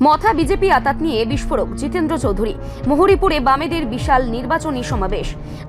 মথা BJP আতাত নিয়ে বিস্ফোরক জিতেন্দ্র চৌধুরী। মুহুরীপুরে বামেদের বিশাল নির্বাচনী সমাবেশ।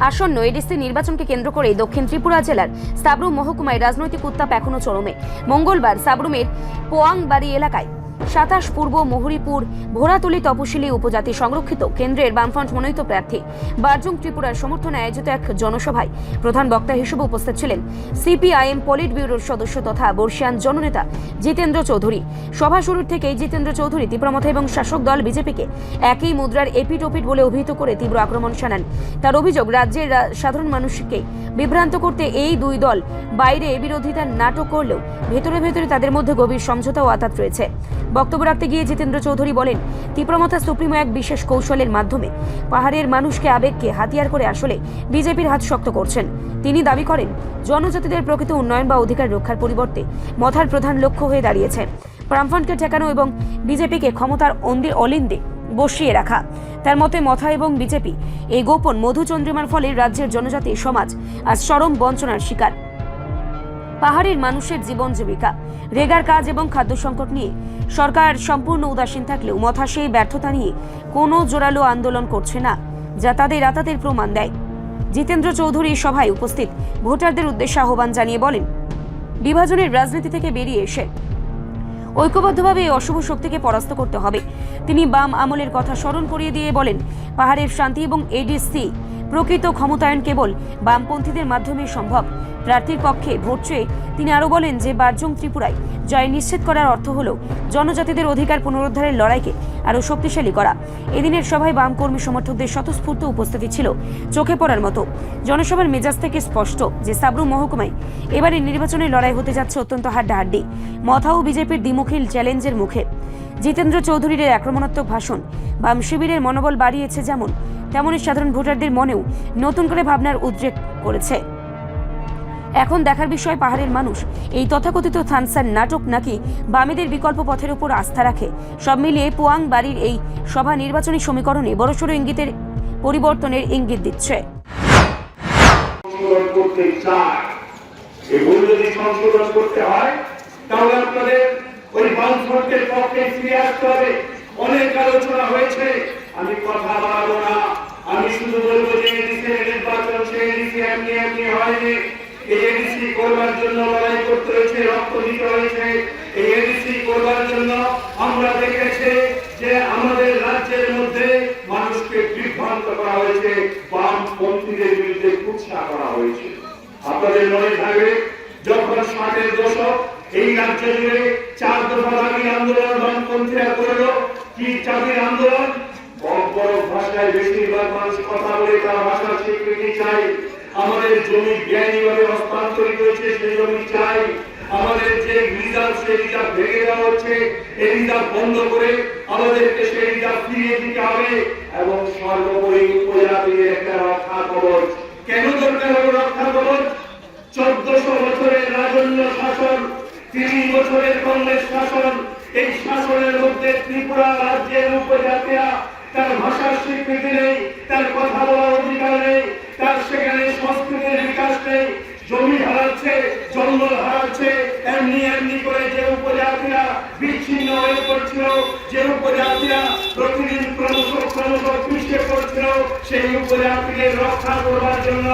আসন্ন এডিসি নির্বাচনকে কেন্দ্র করে দক্ষিণ ত্রিপুরা জেলার সাবরুম মহকুমায় রাজনৈতিক উত্তাপ এখনো চরমে। মঙ্গলবার সাবরুমের পোয়াংবাড়ি এলাকায় 27 পূর্ব মুহুরীপুর ভোরাতুলি তপশিলি উপজাতি সংরক্ষিত কেন্দ্রের বামফ্রন্ট মনোনীত প্রার্থী বারজুং ত্রিপুরার সমর্থনে আয়োজিত এক জনসভায় প্রধান বক্তা হিসেবে উপস্থিত ছিলেন সিপিআইএম পলিট ব্যুরোর সদস্য তথা বর্ষিয়ান জননেতা জিতেন্দ্র চৌধুরী। সভা শুরুর থেকেই জিতেন্দ্র চৌধুরী তীব্রমথা এবং শাসক দল বিজেপিকে একই মুদ্রার এপিটোপিট বলে অভিহিত করে তীব্র আক্রমণ শানান। তার অভিযোগ, রাজ্যের সাধারণ মানুষকে বিভ্রান্ত করতে এই দুই দল বাইরে বিরোধিতার নাটক করলেও ভেতরে ভেতরে তাদের মধ্যে গভীর সমঝোতা ও আতাত রয়েছে। বক্তব্য রাখতে গিয়ে জিতেন্দ্র চৌধুরী বলেন, তীব্রমথা সুপ্রিমো এক বিশেষ কৌশলের মাধ্যমে পাহাড়ের মানুষকে আবেগকে হাতিয়ার করে আসলে বিজেপির হাত শক্ত করছেন। তিনি দাবি করেন, জনজাতিদের প্রকৃত উন্নয়ন বা অধিকার রক্ষার পরিবর্তে মথার প্রধান লক্ষ্য হয়ে দাঁড়িয়েছে বামফ্রন্টকে ঠেকানো এবং বিজেপিকে ক্ষমতার অলিন্দে বসিয়ে রাখা। তার মতে মথা এবং বিজেপি এই গোপন মধুচন্দ্রিমার ফলে রাজ্যের জনজাতি সমাজ আজ চরম বঞ্চনার শিকার। পাহাড়ের মানুষের জীবন জীবিকা, রেগার কাজ এবং খাদ্য সংকট নিয়ে সরকার সম্পূর্ণ উদাসীন থাকলেও মথা সেই ব্যর্থতা নিয়ে কোনো জোরালো আন্দোলন করছে না, যা তাদের আতাতের প্রমাণ দেয়। জিতেন্দ্র চৌধুরী সভায় উপস্থিত ভোটারদের উদ্দেশ্যে আহ্বান জানিয়ে বলেন, বিভাজনের রাজনীতি থেকে বেরিয়ে এসে ঐক্যবদ্ধভাবে এই অশুভ শক্তিকে পরাস্ত করতে হবে। তিনি বাম আমলের কথা স্মরণ করিয়ে দিয়ে বলেন, পাহাড়ের শান্তি এবং এডিসি প্রকৃত ক্ষমতায়ন কেবল বামপন্থীদের মাধ্যমে সম্ভব। প্রার্থীর পক্ষে ভোট চেয়ে তিনি আরও বলেন যে বারজুং ত্রিপুরায় জয় নিশ্চিত করার অর্থ হল জনজাতিদের অধিকার পুনরুদ্ধারের লড়াইকে আরও শক্তিশালী করা। এদিনের সভায় বাম কর্মী সমর্থকদের স্বতঃস্ফূর্ত উপস্থিতি ছিল চোখে পড়ার মতো। জনসভার মেজাজ থেকে স্পষ্ট যে সাবরুম মহকুমায় এবারে নির্বাচনের লড়াই হতে যাচ্ছে অত্যন্ত হাড্ডাহাড্ডি। মথা ও বিজেপির দ্বিমুখী চ্যালেঞ্জের মুখে জিতেন্দ্র চৌধুরীর আক্রমণাত্মক ভাষণ বাম শিবিরের মনোবল বাড়িয়েছে, যেমন তেমনই সাধারণ ভোটারদের মনেও নতুন করে ভাবনার উদ্রেক করেছে। এখন দেখার বিষয়, পাহাড়ের মানুষ এই তথাকথিত থানসার নাটক নাকি বামেদের বিকল্প পথের উপর আস্থা রাখে। সব মিলিয়ে পোয়াং বাড়ির এই সভা নির্বাচনী সমীকরণে বড়সড় ইঙ্গিতের পরিবর্তনের ইঙ্গিত দিচ্ছে। অনেক আলোচনা হয়েছে, আমি কথা বাড়াবো না। আমি শুধু বলবো যে নির্বাচন এমনি হয়নি। এই এডিসি করবার জন্য লড়াই করতে হয়েছে, রক্ত দিতে হয়েছে। এই এডিসি করবার জন্য আমরা দেখেছি যে আমাদের রাজ্যের মধ্যে মানুষকে বিভ্রান্ত করা হয়েছে, বামপন্থীদের বিরুদ্ধে কুৎসা করা হয়েছে। আপনাদের মনে থাকবে, যখন 60-এর দশক এই রাজ্য জুড়ে 4 দফা দাবি আন্দোলন বামপন্থীরা করল, কি জাতির আন্দোলন? বড় ভাষায় বেশিরভাগ মানুষ কথা বলে তার ভাষার স্বীকৃতি চাই। আমাদের জমি বেআইনিভাবে হস্তান্তরিত হয়েছে, সেই জমি চাই। আমাদের যে রিজার্ভ, সেই রিজার্ভ ভেঙে দেওয়া হচ্ছে, এই রিজার্ভ বন্ধ করে আমাদেরকে সেই রিজার্ভ ফিরিয়ে দিতে হবে। এবং সর্বোপরি উপজাতিদের একটা রক্ষা কবচ। কেন দরকার হলো রক্ষা কবচ? 1400 বছরের রাজন্য শাসন, 30 বছরের কংগ্রেস শাসন, এই শাসনের মধ্যে ত্রিপুরা রাজ্যের উপজাতিরা তার ভাষার স্বীকৃতি নেই, তার কথা বলার অধিকার নেই, তার সেখানে সংস্কৃতির বিকাশ নেই, জমি হারাচ্ছে, জঙ্গল হারাচ্ছে। এমনি করে যে উপজাতিরা বিচ্ছিন্ন হয়ে পড়ছিল, যে উপজাতিরা প্রতিদিন ক্রমশ পিছিয়ে পড়ছিল, সেই উপজাতিদের রক্ষা করবার জন্য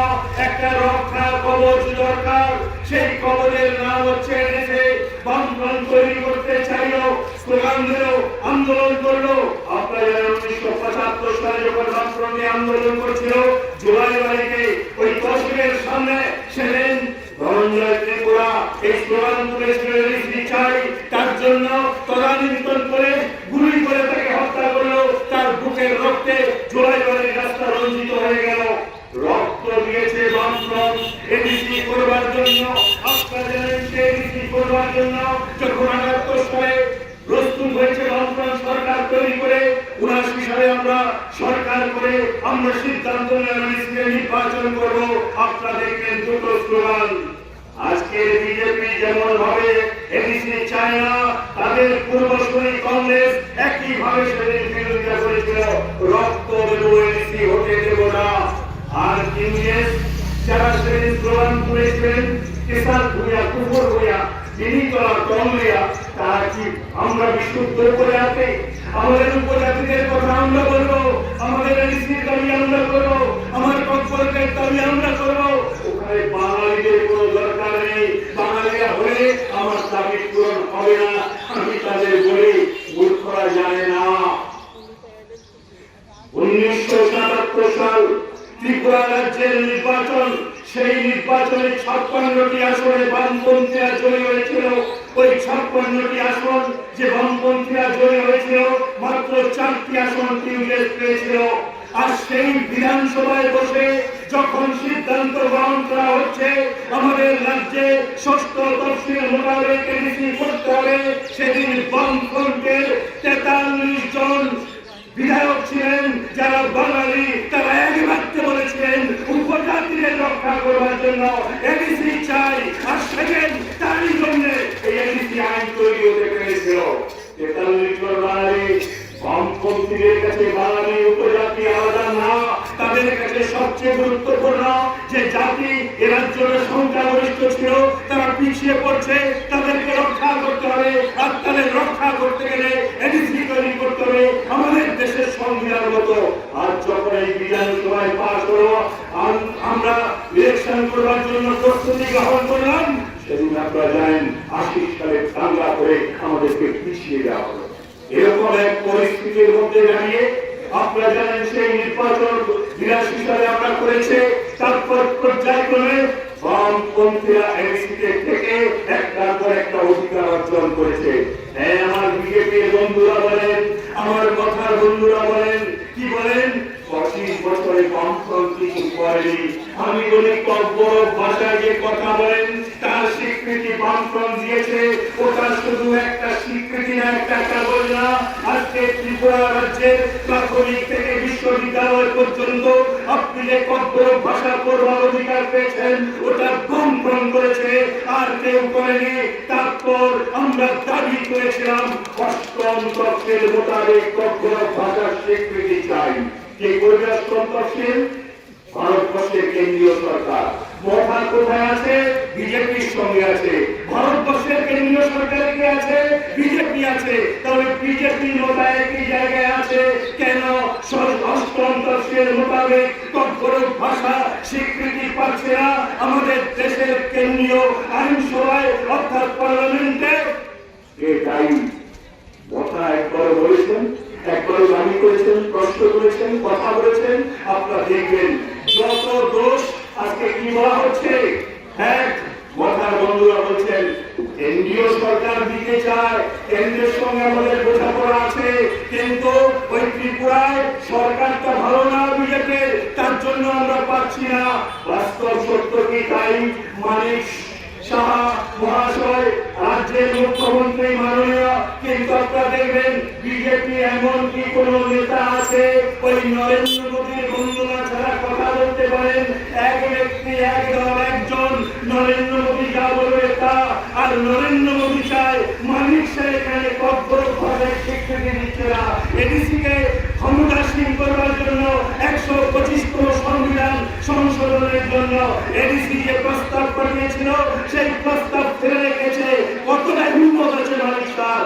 একটা রক্ষা কবচ দরকার। সেই কবচের নাম হচ্ছে এদেশে বামফ্রন্ট তৈরি করতে চাইল, স্লোগান দিল, আন্দোলন করলো। আপনারা 1975 সালে যখন বামফ্রন্টে আন্দোলন করেছিল জুলাই বাড়িতে, ওই তহসিলের সামনে সেদিন ধনঞ্জয় ত্রিপুরা এই স্লোগান তুলেছিল, চাই। তার জন্য তদানীন্তন করে গুলি করে তাকে হত্যা করলো। তার বুকের রক্তে জুলাই বাড়ির রাস্তা রঞ্জিত হয়ে গেল। রক্ত দিয়েছে বামফ্রন্ট এডিসি করবার জন্য। আপনারা জানেন, এডিসি করবার জন্য যখন 78 সালে প্রস্তুত হয়েছে বামফ্রন্ট সরকার তৈরি করে, 79 সালে আমরা সরকার করে আমরা সিদ্ধান্ত নির্বাচন করব। আপনারা দেখলেন দুটো স্লোগান। আজকে বিজেপি যেমন ভাবে এডিসি চায় না, তাদের পূর্বসূরি কংগ্রেস একই ভাবে সেদিন বিরোধিতা করেছিল, রক্ত দেব, এডিসি হতে দেব না। আর ইংরেজ যারা সেদিন স্লোগান তুলেছিলেন, কিষান ভূয়া, কুকুর ভূয়া, যিনি তোলা কমলিয়া, তারা কি আমরা বিশুদ্ধ করে আছে? আমাদের উপজাতিদের কথা আমরা বলবো, আমাদের এনসির দাবি আমরা করবো, আমার কর্পোরেটের দাবি আমরা করবো। ওখানে বাঙালিদের কোনো দরকার নেই, বাঙালিরা হলে আমার দাবি পূরণ হবে না। আমি তাদের বলি মূর্খরা জানে না 1977 সাল ত্রিপুরা রাজ্যের নির্বাচন, সেই নির্বাচনে 56টি আসনে বামপন্থীরা জয়ী হয়েছিল। ওই 56টি আসন যে বামপন্থীরা জয়ী হয়েছিল, মাত্র 4টি আসন টিউজেস পেয়েছিল। আর সেই বিধানসভায় বসে যখন সিদ্ধান্ত গ্রহণ করা হচ্ছে আমাদের রাজ্যে ষষ্ঠ তফসিল মোতাবেক এডিসি করতে হবে, সেদিন বামফ্রন্টের 43 জন বিধায়ক ছিলেন যারা বাঙালি, তারা একবারতে বলেছিলেন উপজাতিদের রক্ষা করার জন্য এডিসি চাই। আর সেকেন্ড তারই জন্য এই এডিসি আইন তৈরি হতে পেরেছিল। 43 জন বাঙালি, বামপন্থীদের কাছে বাঙালি উপজাতি আলাদা না, তাদের কাছে সবচেয়ে গুরুত্বপূর্ণ যে জাতি এ রাজ্যের সংখ্যাগরিষ্ঠ ছিল তারা পিছিয়ে পড়ছে, তাদেরকে রক্ষা করতে হবে। আর তাদের রক্ষা করতে গেলে এডিসি তৈরি করতে হবে আমাদের দেশের সংবিধান মতো। আর যখন এই বিধানসভায় পাস হলো, আমরা ইলেকশন করার জন্য প্রস্তুতি গ্রহণ করলাম, সেদিন আপনারা জানেন 80 সালে দাঙ্গা করে আমাদেরকে পিছিয়ে দেওয়া হলো। এরকম এক পরিস্থিতির মধ্যে দাঁড়িয়ে আপনারা জানেন সেই নির্বাচন 82 সালে আমরা করেছে। তারপর পর্যায়ক্রমে বামপন্থীরা এনসিতে থেকে একটার পর একটা অধিকার অর্জন করেছে। হ্যাঁ, আমার বিজেপির বন্ধুরা বলেন, আমার কথার বন্ধুরা বলেন, কি বলেন 25 বছরে বামফ্রন্ট কিছু করেনি। আমি বলি বড় ভাষায় যে কথা বলেন তার স্বীকৃতি বামফ্রন্ট দিয়েছে। ওটা শুধু একটা স্বীকৃতি না, একটা কাগজ না। আজকে ত্রিপুরা রাজ্যের প্রাথমিক থেকে বিশ্ববিদ্যালয় পর্যন্ত আপনি যে বড় ভাষা পড়বার অধিকার পেয়েছেন ওটা বামফ্রন্ট করেছে, আর কেউ করেনি। তারপর আমরা দাবি করেছিলাম 8ম তফসিল মোতাবেক বড় ভাষার স্বীকৃতি চাই। কে করবে 8ম তফসিল? ভারতবর্ষের কেন্দ্রীয় সরকার। মথা কোথায় আছে? বিজেপির সঙ্গে আছে। ভারতবর্ষের কেন্দ্রীয় সরকার কে আছে? বিজেপি আছে। তাহলে বিজেপি মথা একই জায়গায় আছে কেন? 8ম তফসিল মোতাবেক বড় ভাষা স্বীকৃতি পাচ্ছে না আমাদের দেশের কেন্দ্রীয় আইনসভায় অর্থাৎ পার্লামেন্টে। এটাই মথা একবার বলেছেন, একবার দাবি করেছেন, প্রশ্ন করেছেন, কথা বলেছেন। আপনারা দেখবেন যত দোষ আজকে কি বলা হচ্ছে। হ্যাঁ, মথার বন্ধুরা বলছেন কেন্দ্রীয় সরকার দিতে চায়, কেন্দ্রের সঙ্গে আমাদের বোঝাপড়া আছে, কিন্তু ওই ত্রিপুরায় সরকারটা ভালো না বিজেপির, তার জন্য আমরা পাচ্ছি না। বাস্তব সত্য কি তাই? মানিক সাহা মহাশয় রাজ্যের মুখ্যমন্ত্রী মাননীয়, কিন্তু আপনারা দেখবেন বিজেপি এমন কি কোন নেতা আছে ওই নরেন্দ্র মোদীর বন্দনা ছাড়া কথা বলতে পারেন? এক ব্যক্তি, এক দল, একজন নরেন্দ্র মোদী যা বলবে তা। আর নরেন্দ্র মোদী চায় মানিক শাহ এখানে কঠোরভাবে স্বীকৃতি দিচ্ছে না। এডিসিকে ক্ষমতাসীন করবার জন্য 125তম সংবিধান সংশোধনের জন্য এডিসি যে প্রস্তাব পাঠিয়েছিল সেই প্রস্তাব ফেলে রেখেছে। কতটা হিম্মত আছে মানিক শাহ?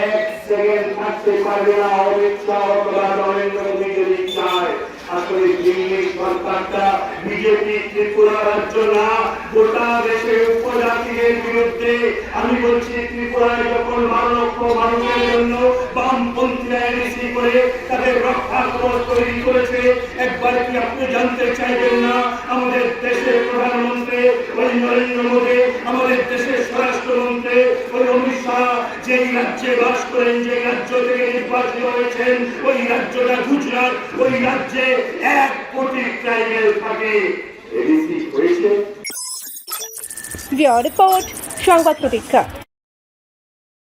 1 সেকেন্ড থাকতে পারবে না অমিত শাহ অথবা নরেন্দ্র মোদী যদি চায়। আসলে দিল্লি সরকারটা বিজেপি ত্রিপুরা রাজ্য না, গোটা দেশে উপজাতিদের বিরুদ্ধে। আমি বলছি ত্রিপুরায় যখন 12 লক্ষ মানুষের জন্য বামপন্থীরা এডিসি করে তাদের রক্ষা কবচ তৈরি করেছে, একবার কি আপনি জানতে চাইবেন না আমাদের দেশের প্রধানমন্ত্রী ওই নরেন্দ্র মোদী, আমাদের দেশের স্বরাষ্ট্রমন্ত্রী ওই অমিত শাহ যেই রাজ্যে বাস করেন, যে রাজ্য থেকে নির্বাচিত হয়েছেন, ওই রাজ্যটা গুজরাট, ওই রাজ্যে 1 কোটি ট্রাইবেল থাকে। এডিসি হয়েছে। রিপোর্ট সংবাদ প্রতীক্ষা।